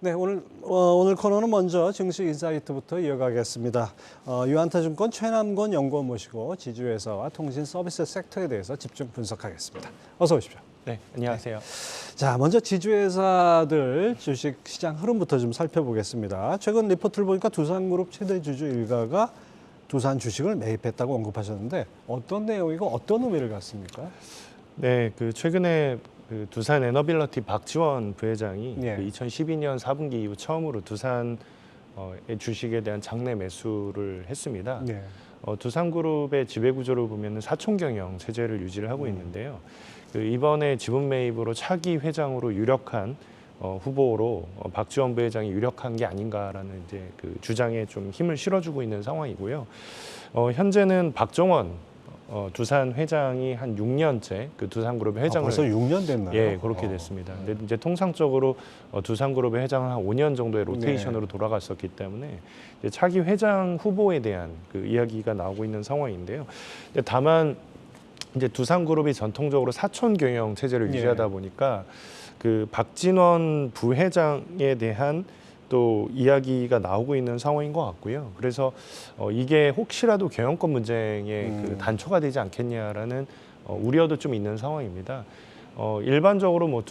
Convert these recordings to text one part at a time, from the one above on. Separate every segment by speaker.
Speaker 1: 네, 오늘 코너는 먼저 증시 인사이트부터 이어가겠습니다. 유한타증권 최남권 연구원 모시고 지주회사와 통신 서비스 섹터에 대해서 집중 분석하겠습니다. 어서 오십시오.
Speaker 2: 네, 안녕하세요.
Speaker 1: 자, 먼저 지주회사들 주식 시장 흐름부터 좀 살펴보겠습니다. 최근 리포트를 보니까 두산그룹 최대 주주 일가가 두산 주식을 매입했다고 언급하셨는데 어떤 내용이고 어떤 의미를 갖습니까?
Speaker 2: 네, 최근에 두산 에너빌리티 박지원 부회장이
Speaker 1: 예.
Speaker 2: 2012년 4분기 이후 처음으로 두산의 주식에 대한 장내 매수를 했습니다.
Speaker 1: 네.
Speaker 2: 두산그룹의 지배구조를 보면 사촌 경영 체제를 유지를 하고 있는데요. 이번에 지분 매입으로 차기 회장으로 유력한 후보로 박지원 부회장이 유력한 게 아닌가라는 이제 주장에 좀 힘을 실어주고 있는 상황이고요. 현재는 박정원 두산 회장이 한 6년째 두산그룹의 회장을
Speaker 1: 벌써 6년 됐나요?
Speaker 2: 예, 그렇게 됐습니다. 근데 이제 통상적으로 두산그룹의 회장은 한 5년 정도의 로테이션으로 돌아갔었기 때문에 이제 차기 회장 후보에 대한 이야기가 나오고 있는 상황인데요. 다만 이제 두산그룹이 전통적으로 사촌 경영 체제를 유지하다 보니까 박진원 부회장에 대한 또 이야기가 나오고 있는 상황인 것 같고요. 그래서 이게 혹시라도 경영권 분쟁의 단초가 되지 않겠냐라는 우려도 좀 있는 상황입니다. 일반적으로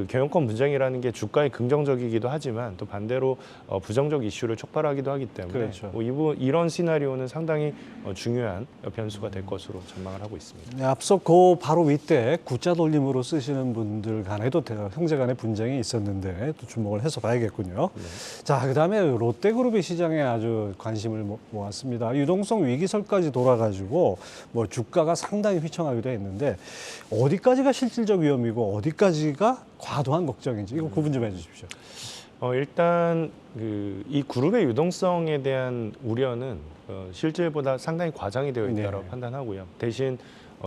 Speaker 2: 경영권 분쟁이라는 게 주가에 긍정적이기도 하지만 또 반대로 부정적 이슈를 촉발하기도 하기 때문에
Speaker 1: 그렇죠.
Speaker 2: 이런 시나리오는 상당히 중요한 변수가 될 것으로 전망을 하고 있습니다.
Speaker 1: 네, 앞서 그 바로 윗대 구자 돌림으로 쓰시는 분들 간에도 형제 간의 분쟁이 있었는데 또 주목을 해서 봐야겠군요.
Speaker 2: 네.
Speaker 1: 자, 그다음에 롯데그룹이 시장에 아주 관심을 모았습니다. 유동성 위기설까지 돌아가지고 뭐 주가가 상당히 휘청하기도 했는데 어디까지가 실질적 위험이고 어디까지가 과도한 걱정인지 이거 구분 좀 해주십시오.
Speaker 2: 일단 이 그룹의 유동성에 대한 우려는 실질보다 상당히 과장이 되어 있다고 판단하고요. 대신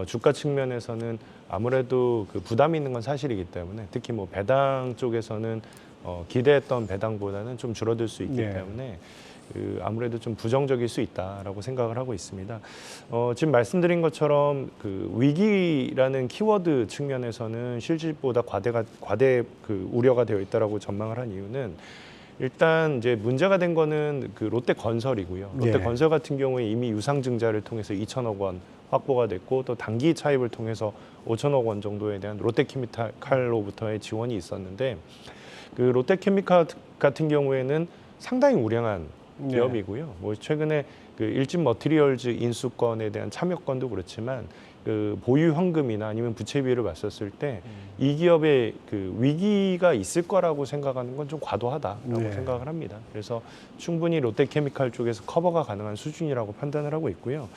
Speaker 2: 주가 측면에서는 아무래도 부담이 있는 건 사실이기 때문에 특히 뭐 배당 쪽에서는 기대했던 배당보다는 좀 줄어들 수 있기 때문에 아무래도 좀 부정적일 수 있다라고 생각을 하고 있습니다. 지금 말씀드린 것처럼 위기라는 키워드 측면에서는 실질보다 과대 우려가 되어 있다라고 전망을 한 이유는 일단 이제 문제가 된 거는 롯데건설이고요. 롯데건설 같은 경우에 이미 유상증자를 통해서 2천억 원 확보가 됐고 또 단기 차입을 통해서 5천억 원 정도에 대한 롯데케미칼로부터의 지원이 있었는데 롯데케미칼 같은 경우에는 상당히 우량한 기업이고요. 뭐 최근에 일진 머티리얼즈 인수권에 대한 참여권도 그렇지만 보유 현금이나 아니면 부채 비율을 봤었을 때 이 기업의 위기가 있을 거라고 생각하는 건 좀 과도하다라고 생각을 합니다. 그래서 충분히 롯데케미칼 쪽에서 커버가 가능한 수준이라고 판단을 하고 있고요.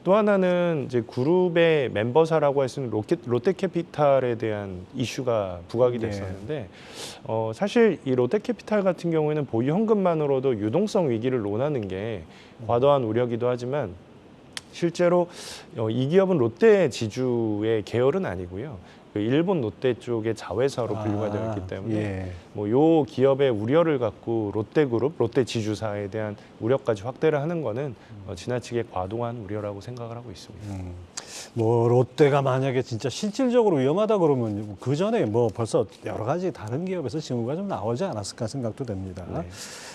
Speaker 2: 또 하나는 이제 그룹의 멤버사라고 할 수 있는 롯데캐피탈에 대한 이슈가 부각이 됐었는데 사실 이 롯데캐피탈 같은 경우에는 보유 현금만으로도 유동성 위기를 논하는 게 과도한 우려기도 하지만 실제로 이 기업은 롯데 지주의 계열은 아니고요. 일본 롯데 쪽의 자회사로 분류가 되어 있기 때문에 뭐 요 기업의 우려를 갖고 롯데그룹, 롯데 지주사에 대한 우려까지 확대를 하는 거는 지나치게 과도한 우려라고 생각을 하고 있습니다.
Speaker 1: 뭐 롯데가 만약에 진짜 실질적으로 위험하다 그러면 그 전에 뭐 벌써 여러 가지 다른 기업에서 징후가 좀 나오지 않았을까 생각도 됩니다.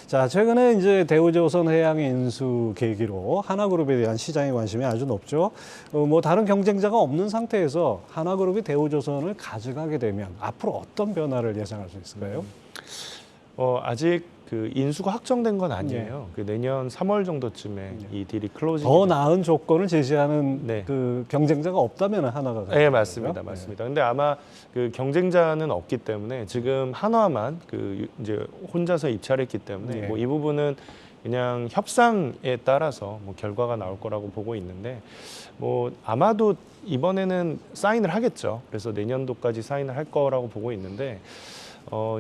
Speaker 1: 자, 최근에 이제 대우조선 해양 인수 계기로 하나그룹에 대한 시장의 관심이 아주 높죠. 뭐 다른 경쟁자가 없는 상태에서 하나그룹이 대우조선을 가져가게 되면 앞으로 어떤 변화를 예상할 수 있을까요?
Speaker 2: 아직 인수가 확정된 건 아니에요. 내년 3월 정도쯤에 이 딜이 클로징.
Speaker 1: 더 나은 조건을 제시하는 경쟁자가 없다면 하나가.
Speaker 2: 네, 맞습니다, 맞습니다. 근데 아마 경쟁자는 없기 때문에 지금 한화만 이제 혼자서 입찰했기 때문에 뭐 이 부분은 그냥 협상에 따라서 뭐 결과가 나올 거라고 보고 있는데 뭐 아마도 이번에는 사인을 하겠죠. 그래서 내년도까지 사인을 할 거라고 보고 있는데.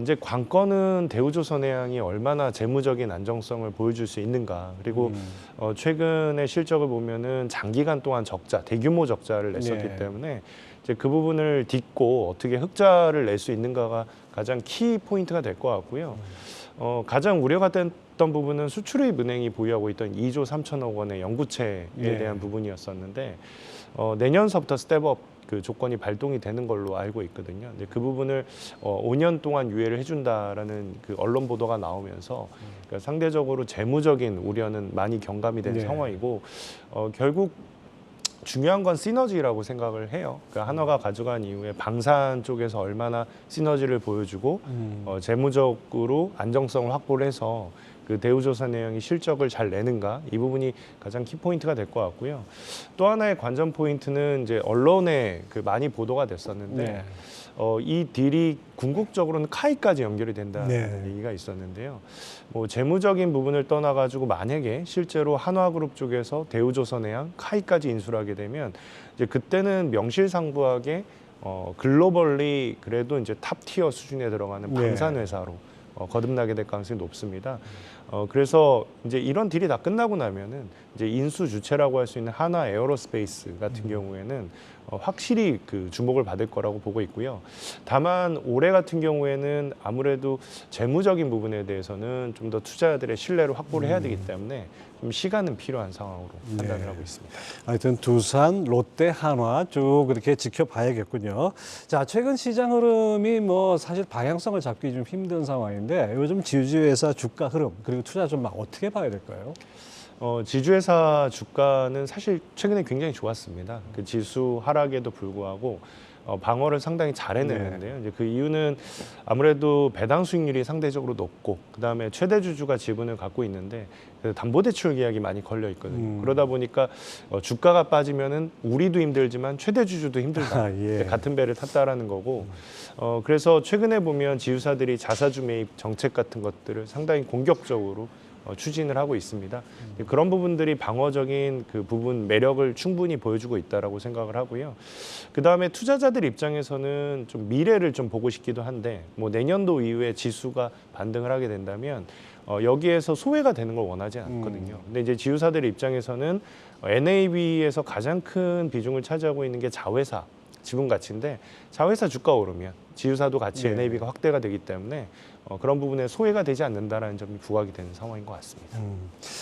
Speaker 2: 이제 관건은 대우조선해양이 얼마나 재무적인 안정성을 보여줄 수 있는가. 그리고 최근의 실적을 보면은 장기간 동안 대규모 적자를 냈었기 때문에 이제 그 부분을 딛고 어떻게 흑자를 낼 수 있는가가 가장 키 포인트가 될 것 같고요. 가장 우려가 됐던 부분은 수출입은행이 보유하고 있던 2조 3천억 원의 영구채에 대한 부분이었었는데 내년서부터 스텝업 그 조건이 발동이 되는 걸로 알고 있거든요. 근데 그 부분을 5년 동안 유예를 해준다라는 그 언론 보도가 나오면서 그러니까 상대적으로 재무적인 우려는 많이 경감이 된
Speaker 1: 네.
Speaker 2: 상황이고 결국 중요한 건 시너지라고 생각을 해요. 그러니까 한화가 가져간 이후에 방산 쪽에서 얼마나 시너지를 보여주고 재무적으로 안정성을 확보를 해서 그 대우조선해양이 실적을 잘 내는가 이 부분이 가장 키포인트가 될 것 같고요. 또 하나의 관전 포인트는 이제 언론에 그 많이 보도가 됐었는데
Speaker 1: 네.
Speaker 2: 이 딜이 궁극적으로는 카이까지 연결이 된다는
Speaker 1: 네.
Speaker 2: 얘기가 있었는데요. 뭐 재무적인 부분을 떠나가지고 만약에 실제로 한화그룹 쪽에서 대우조선해양, 카이까지 인수를 하게 되면 이제 그때는 명실상부하게 글로벌리 그래도 이제 탑티어 수준에 들어가는
Speaker 1: 네.
Speaker 2: 방산 회사로 거듭나게 될 가능성이 높습니다. 그래서 이제 이런 딜이 다 끝나고 나면은 이제 인수 주체라고 할 수 있는 하나 에어로스페이스 같은 경우에는 확실히 그 주목을 받을 거라고 보고 있고요. 다만 올해 같은 경우에는 아무래도 재무적인 부분에 대해서는 좀 더 투자자들의 신뢰를 확보를 해야 되기 때문에 좀 시간은 필요한 상황으로 판단을 하고 있습니다.
Speaker 1: 하여튼 두산, 롯데, 한화 쭉 그렇게 지켜봐야겠군요. 자, 최근 시장 흐름이 뭐 사실 방향성을 잡기 좀 힘든 상황인데 요즘 지주회사 주가 흐름 그리고 투자 좀 어떻게 봐야 될까요?
Speaker 2: 지주회사 주가는 사실 최근에 굉장히 좋았습니다. 그 지수 하락에도 불구하고 방어를 상당히 잘 해내는데요. 이제 그 이유는 아무래도 배당 수익률이 상대적으로 높고 그다음에 최대 주주가 지분을 갖고 있는데 그 담보대출 계약이 많이 걸려 있거든요. 그러다 보니까 주가가 빠지면은 우리도 힘들지만 최대 주주도 힘들다.
Speaker 1: 예.
Speaker 2: 같은 배를 탔다라는 거고. 그래서 최근에 보면 지주사들이 자사주 매입 정책 같은 것들을 상당히 공격적으로 추진을 하고 있습니다. 그런 부분들이 방어적인 그 부분 매력을 충분히 보여주고 있다라고 생각을 하고요. 그 다음에 투자자들 입장에서는 좀 미래를 좀 보고 싶기도 한데 뭐 내년도 이후에 지수가 반등을 하게 된다면 여기에서 소외가 되는 걸 원하지 않거든요. 근데 이제 지주사들 입장에서는 NAV에서 가장 큰 비중을 차지하고 있는 게 자회사 지분 가치인데 자회사 주가 오르면 지주사도 같이
Speaker 1: 네.
Speaker 2: NAV가 확대가 되기 때문에 그런 부분에 소외가 되지 않는다라는 점이 부각이 되는 상황인 것 같습니다.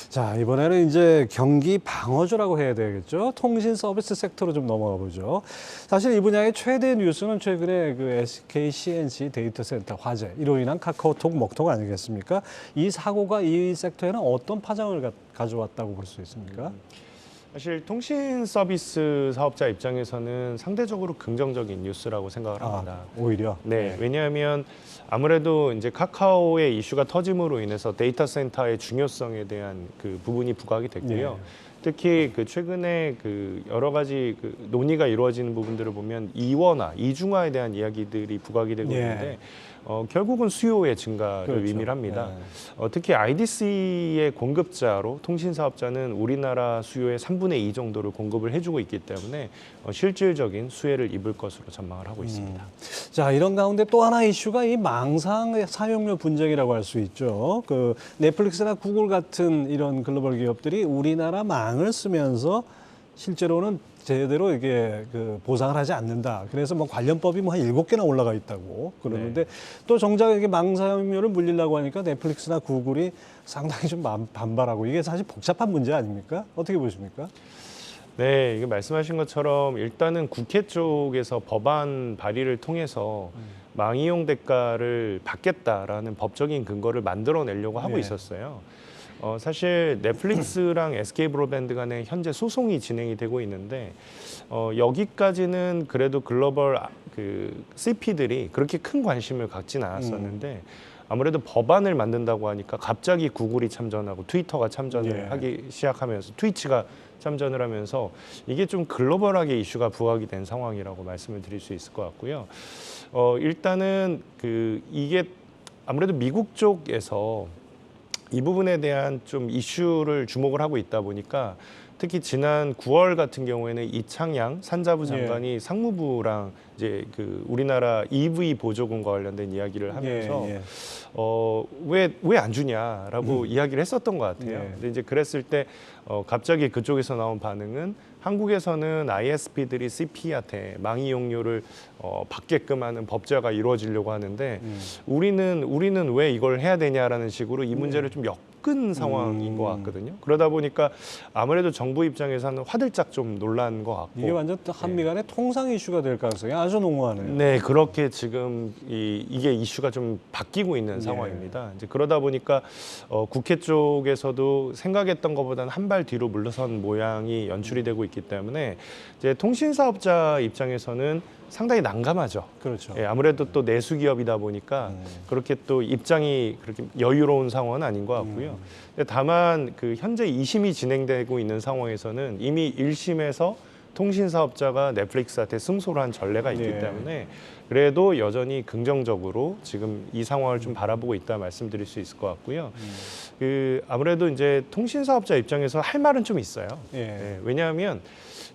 Speaker 1: 자, 이번에는 이제 경기 방어주라고 해야 되겠죠. 통신 서비스 섹터로 좀 넘어가 보죠. 사실 이 분야의 최대 뉴스는 최근에 그 SK CNC 데이터 센터 화재, 이로 인한 카카오톡 먹통 아니겠습니까? 이 사고가 이 섹터에는 어떤 파장을 가져왔다고 볼 수 있습니까?
Speaker 2: 사실 통신 서비스 사업자 입장에서는 상대적으로 긍정적인 뉴스라고 생각을 합니다.
Speaker 1: 오히려?
Speaker 2: 네, 왜냐하면 아무래도 이제 카카오의 이슈가 터짐으로 인해서 데이터 센터의 중요성에 대한 그 부분이 부각이 됐고요.
Speaker 1: 네.
Speaker 2: 특히 그 최근에 그 여러 가지 그 논의가 이루어지는 부분들을 보면 이원화, 이중화에 대한 이야기들이 부각이 되고
Speaker 1: 예.
Speaker 2: 있는데 결국은 수요의 증가를
Speaker 1: 그렇죠.
Speaker 2: 의미를 합니다.
Speaker 1: 네.
Speaker 2: 특히 IDC의 공급자로 통신 사업자는 우리나라 수요의 3분의 2 정도를 공급을 해주고 있기 때문에 실질적인 수혜를 입을 것으로 전망을 하고 있습니다.
Speaker 1: 자, 이런 가운데 또 하나 이슈가 이 망상 사용료 분쟁이라고 할 수 있죠. 그 넷플릭스나 구글 같은 이런 글로벌 기업들이 우리나라 망을 쓰면서 실제로는 제대로 이게 그 보상을 하지 않는다. 그래서 뭐 관련법이 뭐 한 7개나 올라가 있다고 그러는데 또 정작 이게 망사용료를 물리려고 하니까 넷플릭스나 구글이 상당히 좀 반발하고 이게 사실 복잡한 문제 아닙니까? 어떻게 보십니까?
Speaker 2: 네, 이게 말씀하신 것처럼 일단은 국회 쪽에서 법안 발의를 통해서 망이용 대가를 받겠다라는 법적인 근거를 만들어내려고 하고
Speaker 1: 네.
Speaker 2: 있었어요. 사실 넷플릭스랑 SK 브로드밴드 간에 현재 소송이 진행이 되고 있는데 여기까지는 그래도 글로벌 그 CP들이 그렇게 큰 관심을 갖지는 않았었는데 아무래도 법안을 만든다고 하니까 갑자기 구글이 참전하고 트위터가 참전을
Speaker 1: 예.
Speaker 2: 하기 시작하면서 트위치가 참전을 하면서 이게 좀 글로벌하게 이슈가 부각이 된 상황이라고 말씀을 드릴 수 있을 것 같고요. 일단은 그 이게 아무래도 미국 쪽에서 이 부분에 대한 좀 이슈를 주목을 하고 있다 보니까 특히 지난 9월 같은 경우에는 이창양 산자부 장관이 상무부랑 이제 그 우리나라 EV 보조금과 관련된 이야기를 하면서 왜 안 주냐라고 이야기를 했었던 것 같아요.
Speaker 1: 예.
Speaker 2: 근데 이제 그랬을 때 갑자기 그쪽에서 나온 반응은 한국에서는 ISP들이 CP한테 망이 용료를 받게끔 하는 법제화가 이루어지려고 하는데 우리는 왜 이걸 해야 되냐라는 식으로 이 문제를 좀 섞은 상황인 것 같거든요. 그러다 보니까 아무래도 정부 입장에서는 화들짝 좀 놀란 것 같고
Speaker 1: 이게 완전 또 한미 간의 통상 이슈가 될 가능성이 아주 농후하네요.
Speaker 2: 네, 그렇게 지금 이게 이슈가 좀 바뀌고 있는 상황입니다. 이제 그러다 보니까 국회 쪽에서도 생각했던 것보다는 한 발 뒤로 물러선 모양이 연출이 되고 있기 때문에 이제 통신사업자 입장에서는 상당히 난감하죠.
Speaker 1: 그렇죠.
Speaker 2: 예, 아무래도 또 내수 기업이다 보니까 그렇게 또 입장이 그렇게 여유로운 상황은 아닌 것 같고요. 근데 다만 그 현재 2심이 진행되고 있는 상황에서는 이미 1심에서 통신사업자가 넷플릭스한테 승소를 한 전례가 있기
Speaker 1: 예.
Speaker 2: 때문에 그래도 여전히 긍정적으로 지금 이 상황을 좀 바라보고 있다 말씀드릴 수 있을 것 같고요. 그 아무래도 이제 통신사업자 입장에서 할 말은 좀 있어요.
Speaker 1: 예.
Speaker 2: 예, 왜냐하면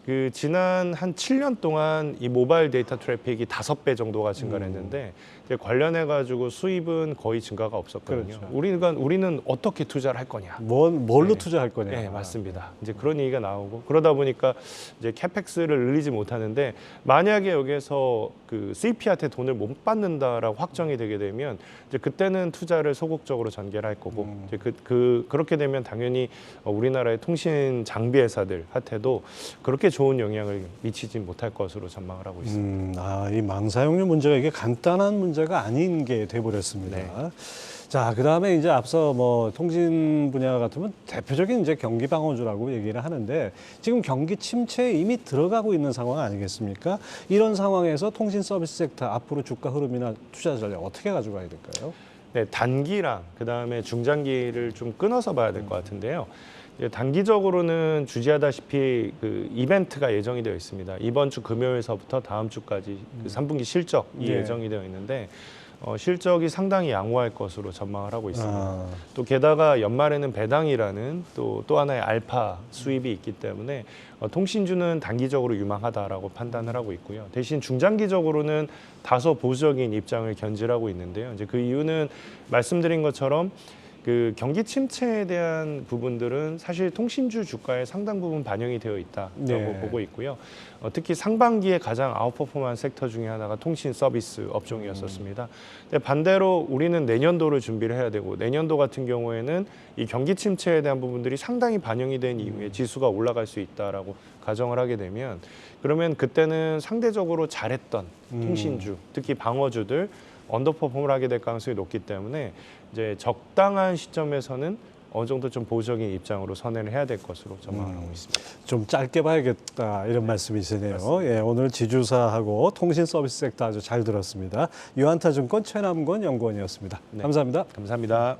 Speaker 2: 그 지난 한 7년 동안 이 모바일 데이터 트래픽이 5배 정도가 증가를 했는데 이제 관련해 가지고 수입은 거의 증가가 없었거든요.
Speaker 1: 그렇죠.
Speaker 2: 우리는 어떻게 투자를 할 거냐?
Speaker 1: 뭘로
Speaker 2: 네.
Speaker 1: 투자할 거냐.
Speaker 2: 네, 맞습니다. 이제 그런 얘기가 나오고 그러다 보니까 이제 캐펙스를 늘리지 못하는데 만약에 여기서 그 CP한테 돈을 못 받는다라고 확정이 되게 되면 이제 그때는 투자를 소극적으로 전개를 할 거고 이제 그렇게 되면 당연히 우리나라의 통신 장비 회사들한테도 그렇게 좋은 영향을 미치지 못할 것으로 전망을 하고 있습니다.
Speaker 1: 이 망사용료 문제가 이게 간단한 문제가 아닌 게 돼버렸습니다.
Speaker 2: 네.
Speaker 1: 자, 그다음에 이제 앞서 뭐 통신 분야 같으면 대표적인 이제 경기 방어주라고 얘기를 하는데 지금 경기 침체에 이미 들어가고 있는 상황 아니겠습니까? 이런 상황에서 통신 서비스 섹터 앞으로 주가 흐름이나 투자 전략 어떻게 가져가야 될까요?
Speaker 2: 네, 단기랑 그다음에 중장기를 좀 끊어서 봐야 될 것 같은데요. 이제 단기적으로는 주지하다시피 그 이벤트가 예정이 되어 있습니다. 이번 주 금요일서부터 다음 주까지 그 3분기 실적이
Speaker 1: 네.
Speaker 2: 예정이 되어 있는데 실적이 상당히 양호할 것으로 전망을 하고 있습니다.
Speaker 1: 아,
Speaker 2: 또 게다가 연말에는 배당이라는 또 하나의 알파 수입이 있기 때문에 통신주는 단기적으로 유망하다라고 판단을 하고 있고요. 대신 중장기적으로는 다소 보수적인 입장을 견지하고 있는데요. 이제 그 이유는 말씀드린 것처럼 그 경기 침체에 대한 부분들은 사실 통신주 주가에 상당 부분 반영이 되어 있다라고
Speaker 1: 네.
Speaker 2: 보고 있고요. 특히 상반기에 가장 아웃퍼포먼 섹터 중에 하나가 통신 서비스 업종이었었습니다. 근데 반대로 우리는 내년도를 준비를 해야 되고 내년도 같은 경우에는 이 경기 침체에 대한 부분들이 상당히 반영이 된 이후에 지수가 올라갈 수 있다라고 가정을 하게 되면 그러면 그때는 상대적으로 잘했던 통신주, 특히 방어주들 언더퍼폼을 하게 될 가능성이 높기 때문에 이제 적당한 시점에서는 어느 정도 좀 보수적인 입장으로 선회를 해야 될 것으로 전망을 하고 있습니다.
Speaker 1: 좀 짧게 봐야겠다 이런 말씀이시네요. 예, 오늘 지주사하고 통신 서비스 섹터 아주 잘 들었습니다. 유한타증권 최남권 연구원이었습니다.
Speaker 2: 네.
Speaker 1: 감사합니다.
Speaker 2: 감사합니다.